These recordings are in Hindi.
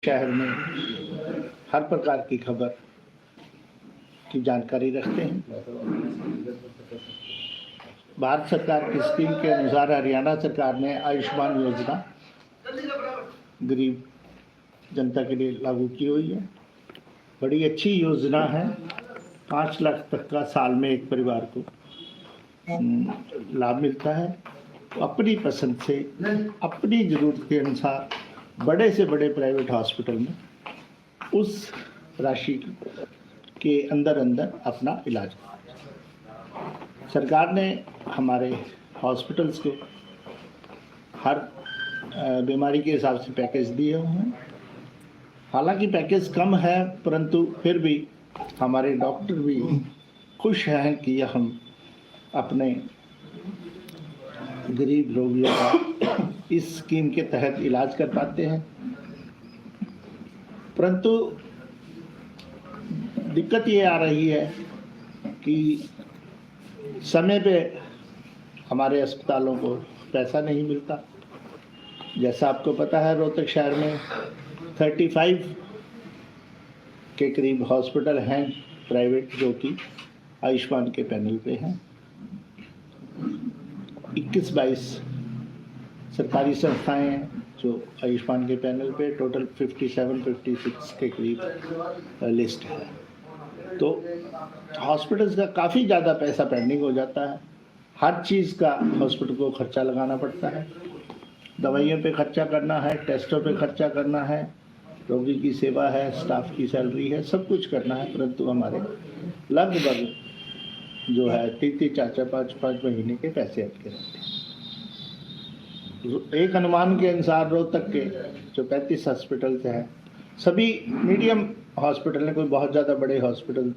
शहर में हर प्रकार की खबर की जानकारी रखते हैं। भारत सरकार की स्कीम के अनुसार हरियाणा सरकार ने आयुष्मान योजना गरीब जनता के लिए लागू की हुई है। बड़ी अच्छी योजना है। 5 लाख तक का साल में एक परिवार को लाभ मिलता है। अपनी पसंद से अपनी ज़रूरत के अनुसार बड़े से बड़े प्राइवेट हॉस्पिटल में उस राशि के अंदर अपना इलाज कराया। सरकार ने हमारे हॉस्पिटल्स को हर बीमारी के हिसाब से पैकेज दिए हुए हैं। हालांकि पैकेज कम है, परंतु फिर भी हमारे डॉक्टर भी खुश हैं कि हम अपने गरीब रोगियों का इस स्कीम के तहत इलाज कर पाते हैं। परंतु दिक्कत ये आ रही है कि समय पे हमारे अस्पतालों को पैसा नहीं मिलता। जैसा आपको पता है, रोहतक शहर में 35 के करीब हॉस्पिटल हैं प्राइवेट, जो कि आयुष्मान के पैनल पे हैं। 21-22 सरकारी संस्थाएं हैं जो आयुष्मान के पैनल पे, टोटल 57-56 के करीब लिस्ट है। तो हॉस्पिटल्स का काफ़ी ज़्यादा पैसा पेंडिंग हो जाता है। हर चीज़ का हॉस्पिटल को खर्चा लगाना पड़ता है। दवाइयों पे खर्चा करना है, टेस्टों पे खर्चा करना है, रोगी की सेवा है, स्टाफ की सैलरी है, सब कुछ करना है। परंतु हमारे लगभग जो है 3-3, 4-4, 5-5 महीने के पैसे अटके रहते हैं। एक अनुमान के अनुसार रोहतक के जो 35 हॉस्पिटल्स हैं, सभी मीडियम हॉस्पिटल हैं। कोई बहुत ज़्यादा बड़े हॉस्पिटल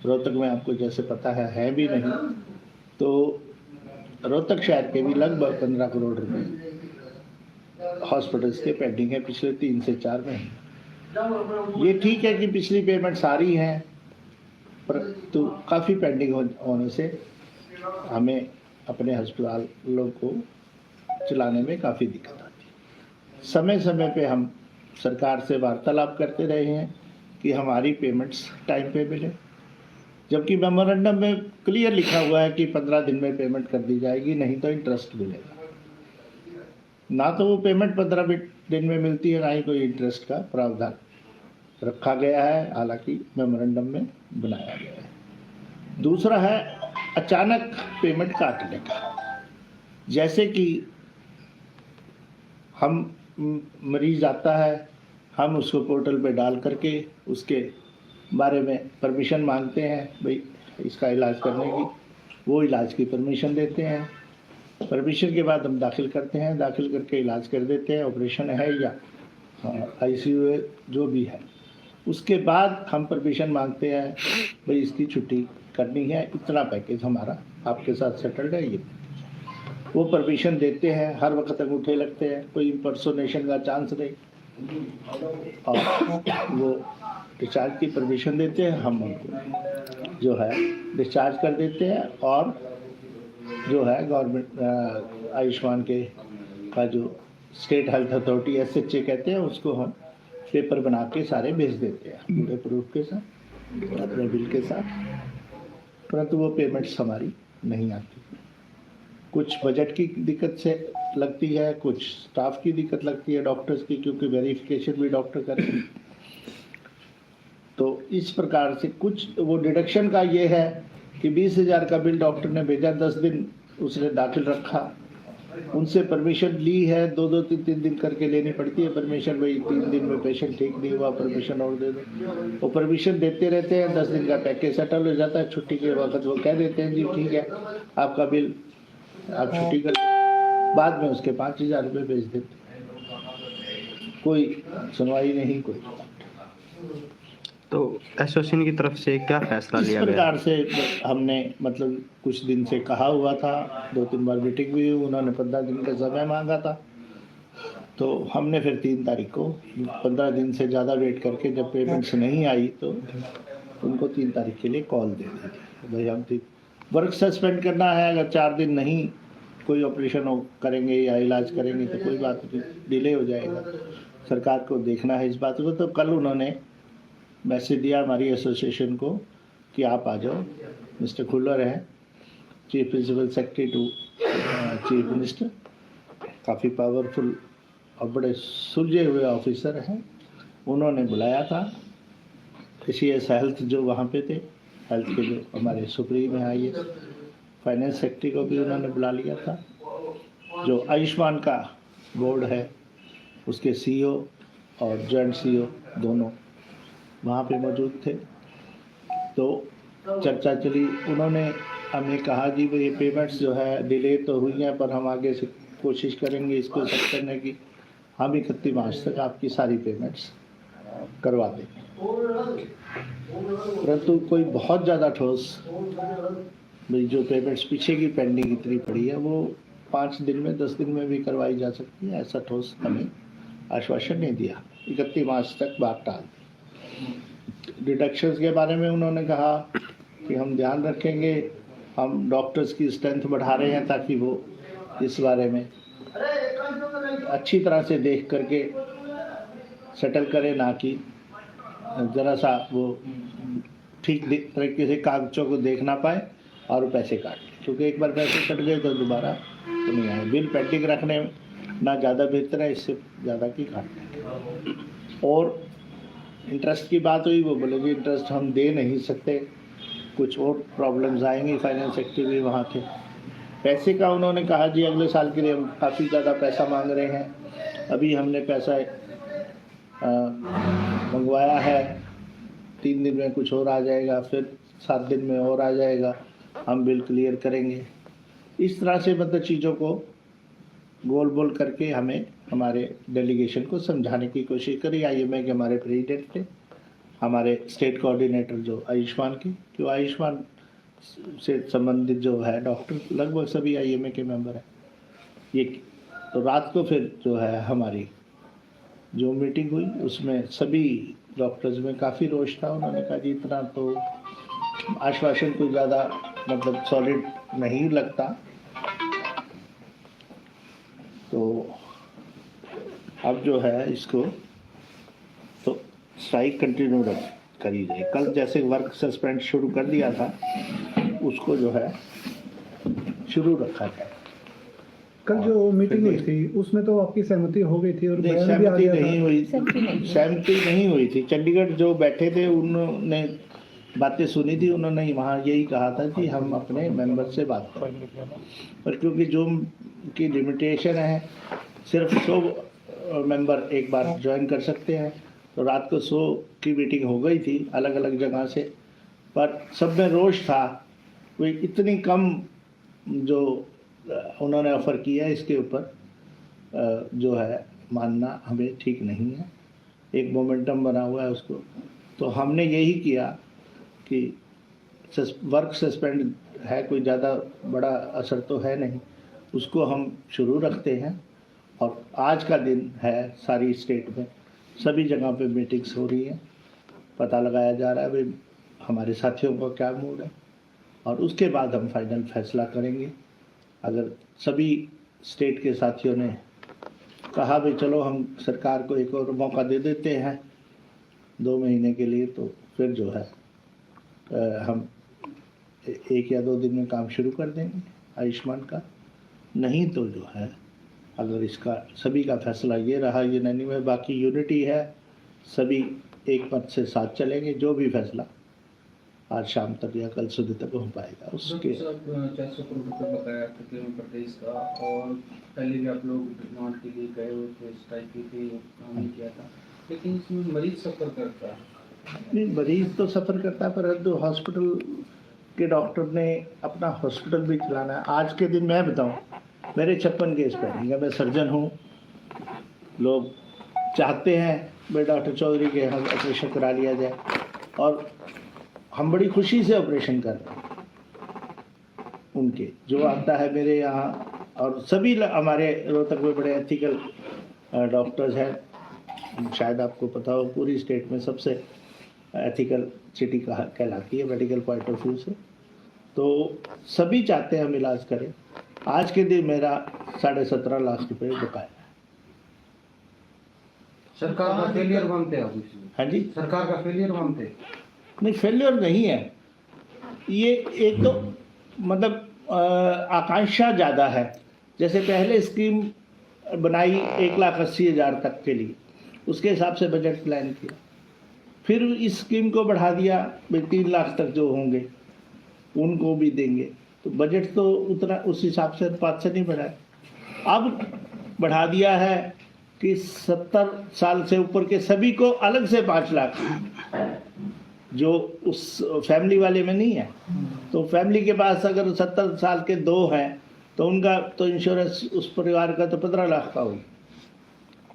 रोहतक में आपको जैसे पता है भी नहीं। तो रोहतक शहर के भी लगभग 15 करोड़ रुपए हॉस्पिटल्स के पेंडिंग है पिछले 3 से 4 महीने। ये ठीक है कि पिछली पेमेंट सारी हैं, परंतु काफ़ी पेंडिंग होने से हमें अपने अस्पतालों को चलाने में काफ़ी दिक्कत आती है। समय समय पे हम सरकार से वार्तालाप करते रहे हैं कि हमारी पेमेंट्स टाइम पे मिले, जबकि मेमोरेंडम में क्लियर लिखा हुआ है कि 15 दिन में पेमेंट कर दी जाएगी, नहीं तो इंटरेस्ट मिलेगा। ना तो वो पेमेंट 15 दिन में मिलती है, ना ही कोई इंटरेस्ट का प्रावधान रखा गया है, हालांकि मेमोरेंडम में बनाया गया है। दूसरा है अचानक पेमेंट काटने का। जैसे कि हम मरीज आता है, हम उसको पोर्टल पे डाल करके उसके बारे में परमिशन मांगते हैं, भाई इसका इलाज करने की, वो इलाज की परमिशन देते हैं। परमिशन के बाद हम दाखिल करते हैं, दाखिल करके इलाज कर देते हैं, ऑपरेशन है या आईसीयू है, जो भी है। उसके बाद हम परमिशन मांगते हैं, भाई इसकी छुट्टी करनी है, इतना पैकेज हमारा आपके साथ सेटल्ड है। ये वो परमिशन देते हैं। हर वक्त अंगूठे लगते हैं, कोई इम्पर्सोनेशन का चांस नहीं, और वो डिस्चार्ज की परमिशन देते हैं। हम उनको जो है डिस्चार्ज कर देते हैं, और जो है गवर्नमेंट आयुष्मान के का जो स्टेट हेल्थ अथॉरिटी SHA कहते हैं, उसको हम पेपर बना के सारे भेज देते हैं पूरे प्रूफ के साथ, अपने बिल के साथ। परंतु वो पेमेंट्स हमारी नहीं आती। कुछ बजट की दिक्कत से लगती है, कुछ स्टाफ की दिक्कत लगती है, डॉक्टर्स की, क्योंकि वेरिफिकेशन भी डॉक्टर करते हैं। तो इस प्रकार से कुछ वो डिडक्शन का ये है कि 20,000 का बिल डॉक्टर ने भेजा, 10 दिन उसने दाखिल रखा, उनसे परमिशन ली है, 2-2, 3-3 दिन करके लेनी पड़ती है परमिशन। भाई 3 दिन में पेशेंट ठीक नहीं हुआ, परमिशन और दे दो। वो परमिशन देते रहते हैं, 10 दिन का पैकेज सेटल हो जाता है। छुट्टी के वक्त वो कह देते हैं, जी ठीक है आपका बिल, आप छुट्टी कर। बाद में उसके 5,000 रुपये भेज देते। कोई सुनवाई नहीं, कोई। तो एसोसिएशन की तरफ से क्या फैसला लिया गया? इस प्रकार से हमने मतलब कुछ दिन से कहा हुआ था, 2-3 बार मीटिंग हुई, उन्होंने 15 दिन का समय मांगा था। तो हमने फिर 3 तारीख को 15 दिन से ज़्यादा वेट करके जब पेमेंट्स नहीं आई तो उनको 3 तारीख के लिए कॉल दे दी। भाई हम वर्क सस्पेंड करना है, अगर 4 दिन नहीं कोई ऑपरेशन करेंगे या इलाज करेंगे तो कोई बात नहीं, डिले हो जाएगा। सरकार को देखना है इस बात को। तो कल उन्होंने मैसेज दिया हमारी एसोसिएशन को कि आप आ जाओ। मिस्टर खुल्लर है chief principal secretary to chief minister, काफ़ी पावरफुल और बड़े सुलझे हुए ऑफिसर हैं। उन्होंने बुलाया था सीएस हेल्थ जो वहाँ पे थे, हेल्थ के जो हमारे सुप्रीम है IAS, फाइनेंस सेक्रेटरी को भी उन्होंने बुला लिया था। जो आयुष्मान का बोर्ड है उसके CEO और जॉइंट CEO दोनों वहाँ पे मौजूद थे। तो चर्चा चली, उन्होंने हमें कहा जी ये पेमेंट्स जो है डिले तो हुई हैं, पर हम आगे से कोशिश करेंगे इसको सेट करने की। हम 31 मार्च तक आपकी सारी पेमेंट्स करवा देंगे। परंतु कोई बहुत ज़्यादा ठोस भाई जो पेमेंट्स पीछे की पेंडिंग इतनी पड़ी है वो 5 दिन में 10 दिन में भी करवाई जा सकती है, ऐसा ठोस हमें आश्वासन नहीं दिया। 31 मार्च तक बात टाल दी। डिडक्शंस के बारे में उन्होंने कहा कि हम ध्यान रखेंगे, हम डॉक्टर्स की स्ट्रेंथ बढ़ा रहे हैं ताकि वो इस बारे में अच्छी तरह से देख करके सेटल करे, ना कि ज़रा सा वो ठीक तरीके से कागजों को देख ना पाए और पैसे काट लें, क्योंकि एक बार पैसे कट गए तो दोबारा तो नहीं आए। बिल पेंडिंग रखने ना ज़्यादा बेहतर है, इससे ज़्यादा की काट। और इंटरेस्ट की बात हुई, वो बोले कि इंटरेस्ट हम दे नहीं सकते, कुछ और प्रॉब्लम्स आएंगी। फाइनेंस सेक्रेटरी भी वहाँ थे। पैसे का उन्होंने कहा जी अगले साल के लिए हम काफ़ी ज़्यादा पैसा मांग रहे हैं। अभी हमने पैसा मंगवाया है, 3 दिन में कुछ और आ जाएगा, फिर 7 दिन में और आ जाएगा, हम बिल क्लियर करेंगे। इस तरह से मतलब चीज़ों को गोल बोल करके हमें हमारे डेलीगेशन को समझाने की कोशिश करी। IMA के हमारे प्रेसिडेंट थे, हमारे स्टेट कोऑर्डिनेटर जो आयुष्मान के, क्यों आयुष्मान से संबंधित जो है डॉक्टर लगभग सभी IMA के मेंबर हैं ये। तो रात को फिर जो है हमारी जो मीटिंग हुई उसमें सभी डॉक्टर्स में काफ़ी रोष था। उन्होंने कहा जी इतना तो आश्वासन कोई ज़्यादा मतलब सॉलिड नहीं लगता, तो अब जो है इसको तो स्ट्राइक कंटिन्यू करी जाए। कल जैसे वर्क सस्पेंड शुरू कर दिया था उसको जो है शुरू रखा जाए। कल जो मीटिंग हुई थी उसमें तो आपकी सहमति हो गई थी और बयान भी आ सहमति गया नहीं था। हुई, सहमति नहीं हुई थी। चंडीगढ़ जो बैठे थे उन्होंने बातें सुनी थी, उन्होंने वहाँ यही कहा था कि हम अपने मेंबर से बात करेंगे, पर क्योंकि जूम की लिमिटेशन है, सिर्फ 100 मेंबर एक बार ज्वाइन कर सकते हैं, तो रात को 100 की मीटिंग हो गई थी अलग अलग जगह से, पर सब में रोष था। कोई इतनी कम जो उन्होंने ऑफ़र किया इसके ऊपर जो है मानना हमें ठीक नहीं है। एक मोमेंटम बना हुआ है उसको, तो हमने यही किया कि वर्क सस्पेंड है, कोई ज़्यादा बड़ा असर तो है नहीं, उसको हम शुरू रखते हैं। और आज का दिन है, सारी स्टेट में सभी जगह पे मीटिंग्स हो रही हैं, पता लगाया जा रहा है भाई हमारे साथियों का क्या मूड है, और उसके बाद हम फाइनल फैसला करेंगे। अगर सभी स्टेट के साथियों ने कहा भाई चलो हम सरकार को एक और मौका दे देते हैं 2 महीने के लिए, तो फिर जो है हम 1 या 2 दिन में काम शुरू कर देंगे आयुष्मान का। नहीं तो जो है अगर इसका सभी का फैसला ये रहा यूनानिमस में, बाकी यूनिटी है, सभी एक मत से साथ चलेंगे, जो भी फैसला आज शाम तक या कल सुबह तक हो पाएगा उसके। 400 करोड़ रुपये बकाया प्रदेश का, और पहले भी आप लोग डिमांड के लिए गए हुए थे, स्ट्राइक की थी, काम नहीं किया था, लेकिन इसमें मरीज सफ़र करता है। नहीं, मरीज तो सफ़र करता है, परंतु हॉस्पिटल के डॉक्टर ने अपना हॉस्पिटल भी चलाना है। आज के दिन मैं बताऊं, मेरे 56 केस पेंडिंग है, मैं सर्जन हूँ, लोग चाहते हैं भाई डॉक्टर चौधरी के हम ऑपरेशन करा लिया जाए, और हम बड़ी खुशी से ऑपरेशन कर रहे हैं उनके जो आता है मेरे यहाँ। और सभी हमारे रोहतक में बड़े एथिकल डॉक्टर्स हैं, शायद आपको पता हो पूरी स्टेट में सबसे एथिकल सिटी कहलाती है मेडिकल पॉइंट ऑफ व्यू से, तो सभी चाहते हैं हम इलाज करें। आज के दिन मेरा 17.5 लाख रुपए बकाया है सरकार का फेलियर मानते हैं आप इसमें? हाँ जी, सरकार का फेलियर मानते हैं? नहीं फेल्योर नहीं है ये। एक तो मतलब आकांक्षा ज़्यादा है। जैसे पहले स्कीम बनाई 1,80,000 तक के लिए, उसके हिसाब से बजट प्लान किया, फिर इस स्कीम को बढ़ा दिया भाई 3 लाख तक जो होंगे उनको भी देंगे, तो बजट तो उतना उस हिसाब से 5 से नहीं बढ़ा। अब बढ़ा दिया है कि 70 साल से ऊपर के सभी को अलग से 5 लाख, जो उस फैमिली वाले में नहीं है। तो फैमिली के पास अगर 70 साल के 2 हैं तो उनका तो इंश्योरेंस उस परिवार का तो 15 लाख का होगी,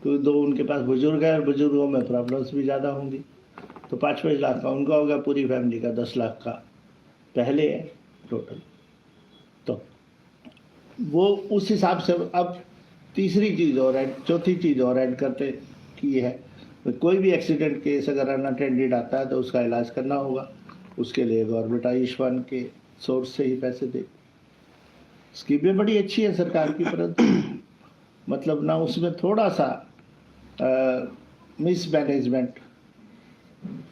तो 2 उनके पास बुजुर्ग है और बुजुर्गों में प्रॉब्लम्स भी ज़्यादा होंगी, तो 5-5 लाख का उनका होगा, पूरी फैमिली का 10 लाख का पहले है टोटल। तो वो उस हिसाब से अब तीसरी चीज़ और ऐड, चौथी चीज़ और ऐड करते की है, कोई भी एक्सीडेंट केस अगर अनअटेंडेड आता है तो उसका इलाज करना होगा, उसके लिए गवर्नमेंट आयुष्मान के सोर्स से ही पैसे दे। स्कीमें बड़ी अच्छी है सरकार की, परंतु मतलब ना उसमें थोड़ा सा मिसमैनेजमेंट।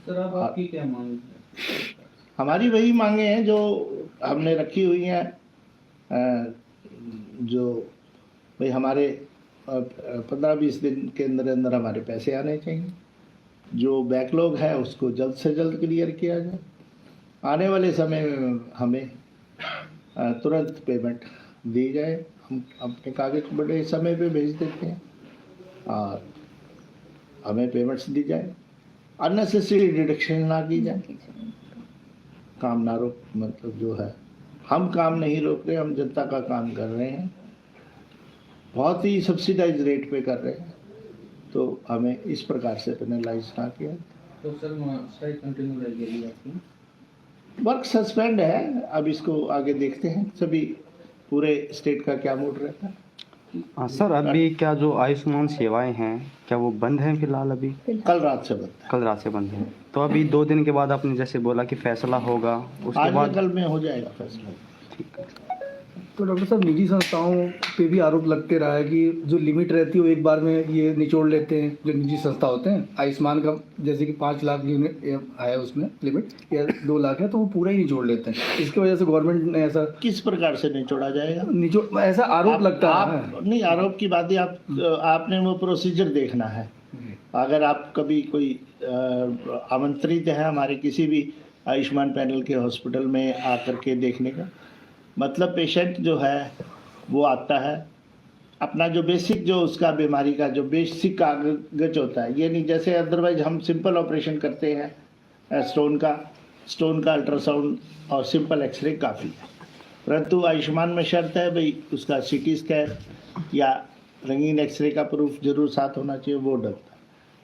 सर अब आपकी क्या मांग है? हमारी वही मांगे हैं जो हमने रखी हुई हैं, जो भाई हमारे 15-20 दिन के अंदर अंदर हमारे पैसे आने चाहिए, जो बैकलॉग है उसको जल्द से जल्द क्लियर किया जाए, आने वाले समय में हमें तुरंत पेमेंट दी जाए। हम अपने कागज बड़े समय पे भेज देते हैं और हमें पेमेंट्स दी जाए, अननेसेसरी डिडक्शन ना की जाए, काम ना रोक, मतलब जो है हम काम नहीं रोक रहे, हम जनता का काम कर रहे हैं, बहुत ही सब्सिडाइज रेट पे कर रहे हैं, तो हमें इस प्रकार से पेनलाइज ना किया। तो सर स्ट्राइक कंटिन्यू रहेगी आपकी? वर्क सस्पेंड है, अब इसको आगे देखते हैं, सभी पूरे स्टेट का क्या मूड रहता है। सर अभी क्या जो आयुष्मान सेवाएं हैं क्या वो बंद हैं फिलहाल? अभी कल रात से बंद है, कल रात से बंद हैं, तो अभी 2 दिन के बाद आपने जैसे बोला कि फैसला होगा, उसके आज बाद में कल में हो जाएगा फैसला। तो डॉक्टर साहब, निजी संस्थाओं पे भी आरोप लगते रहा है कि जो लिमिट रहती है वो एक बार में ये निचोड़ लेते हैं, जो निजी संस्था होते हैं। आयुष्मान का जैसे कि 5 लाख यूनिट है उसमें लिमिट, या 2 लाख है, तो वो पूरा ही निचोड़ लेते हैं। इसकी वजह से गवर्नमेंट ने ऐसा किस प्रकार से निचोड़ा जाएगा? निचोड़, ऐसा आरोप लगता है। नहीं, आरोप की बात ही आपने वो प्रोसीजर देखना है। अगर आप कभी कोई आमंत्रित है हमारे किसी भी आयुष्मान पैनल के हॉस्पिटल में आकर के देखने का, मतलब पेशेंट जो है वो आता है, अपना जो बेसिक जो उसका बीमारी का जो बेसिक कागज होता है, ये नहीं जैसे अदरवाइज हम सिंपल ऑपरेशन करते हैं स्टोन का अल्ट्रासाउंड और सिंपल एक्सरे काफ़ी है, परंतु आयुष्मान में शर्त है भाई उसका CT स्कैन या रंगीन एक्सरे का प्रूफ जरूर साथ होना चाहिए, वो डलता है।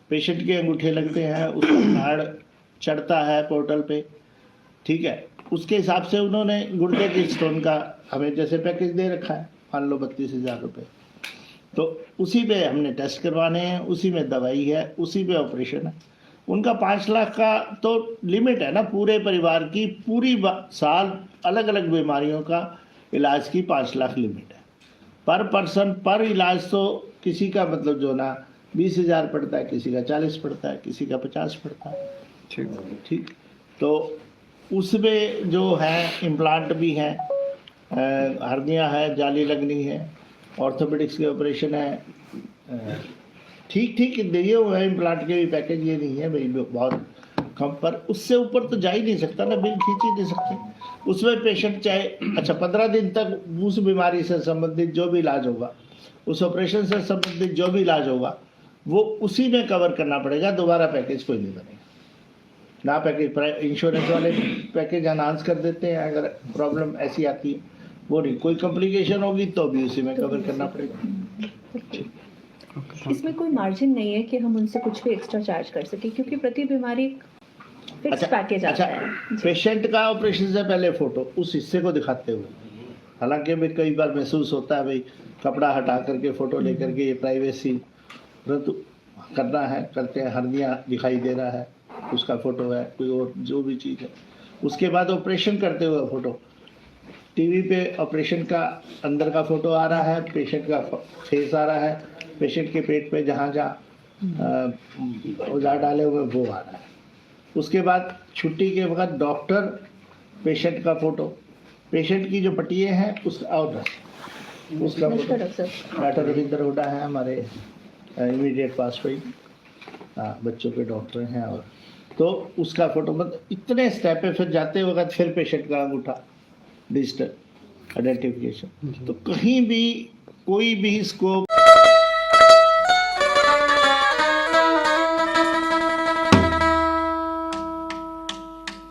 पेशेंट के अंगूठे लगते हैं, उसका कार्ड चढ़ता है पोर्टल पे, ठीक है, उसके हिसाब से उन्होंने गुर्दे के स्टोन का हमें जैसे पैकेज दे रखा है, मान लो 32,000 रुपये, तो उसी पे हमने टेस्ट करवाने हैं, उसी में दवाई है, उसी पे ऑपरेशन है। उनका 5 लाख का तो लिमिट है ना, पूरे परिवार की पूरी साल अलग अलग बीमारियों का इलाज की 5 लाख लिमिट है पर पर्सन पर इलाज। तो किसी का मतलब जो ना 20,000 पड़ता है, किसी का 40 पड़ता है, किसी का 50 पड़ता है, ठीक। तो उसमें जो है इम्प्लांट भी हैं, हर्निया है, जाली लगनी है, ऑर्थोपेडिक्स के ऑपरेशन है, ठीक दिए हुए हैं इम्प्लांट के भी पैकेज, ये नहीं है भाई बहुत कम, पर उससे ऊपर तो जा ही नहीं सकता ना, बिल खींच ही नहीं सकते। उसमें पेशेंट चाहे 15 दिन तक उस बीमारी से संबंधित जो भी इलाज होगा, उस ऑपरेशन से संबंधित जो भी इलाज होगा, वो उसी में कवर करना पड़ेगा, दोबारा पैकेज कोई नहीं बनेगा ना। पैकेज इंश्योरेंस वाले पैकेज अनाउंस कर देते हैं, अगर प्रॉब्लम ऐसी आती है, वो नहीं, कोई कॉम्प्लिकेशन होगी तो भी उसी में कवर करना पड़ेगा। इसमें कोई मार्जिन नहीं है कि हम उनसे कुछ भी एक्स्ट्रा चार्ज कर सके, क्योंकि प्रति बीमारी फिक्स पैकेज आता है। पेशेंट का ऑपरेशन से पहले फोटो उस हिस्से को दिखाते हुए, हालांकि भी कई बार महसूस होता है भाई कपड़ा हटा करके फ़ोटो लेकर के, ये प्राइवेसी, परंतु करना है, करते हैं। हर्निया दिखाई दे रहा है, उसका फ़ोटो है, कोई और जो भी चीज़ है। उसके बाद ऑपरेशन करते हुए फ़ोटो, टीवी पे ऑपरेशन का अंदर का फ़ोटो आ रहा है, पेशेंट का फेस आ रहा है, पेशेंट के पेट पे जहाँ औजार डाले हुए वो आ रहा है। उसके बाद छुट्टी के वक्त डॉक्टर, पेशेंट का फोटो, पेशेंट की जो पट्टियाँ हैं उसका और उसका नमस्कार फोटो। डॉक्टर साहब। डॉक्टर रविंद्र हुड्डा है हमारे इमीडिएट पास पे, हाँ बच्चों के डॉक्टर हैं। और तो उसका फोटो, मतलब इतने स्टेप पे फिर जाते वक्त फिर पेशेंट का अंगूठा, डिजिटल आइडेंटिफिकेशन। तो कहीं भी कोई भी इसको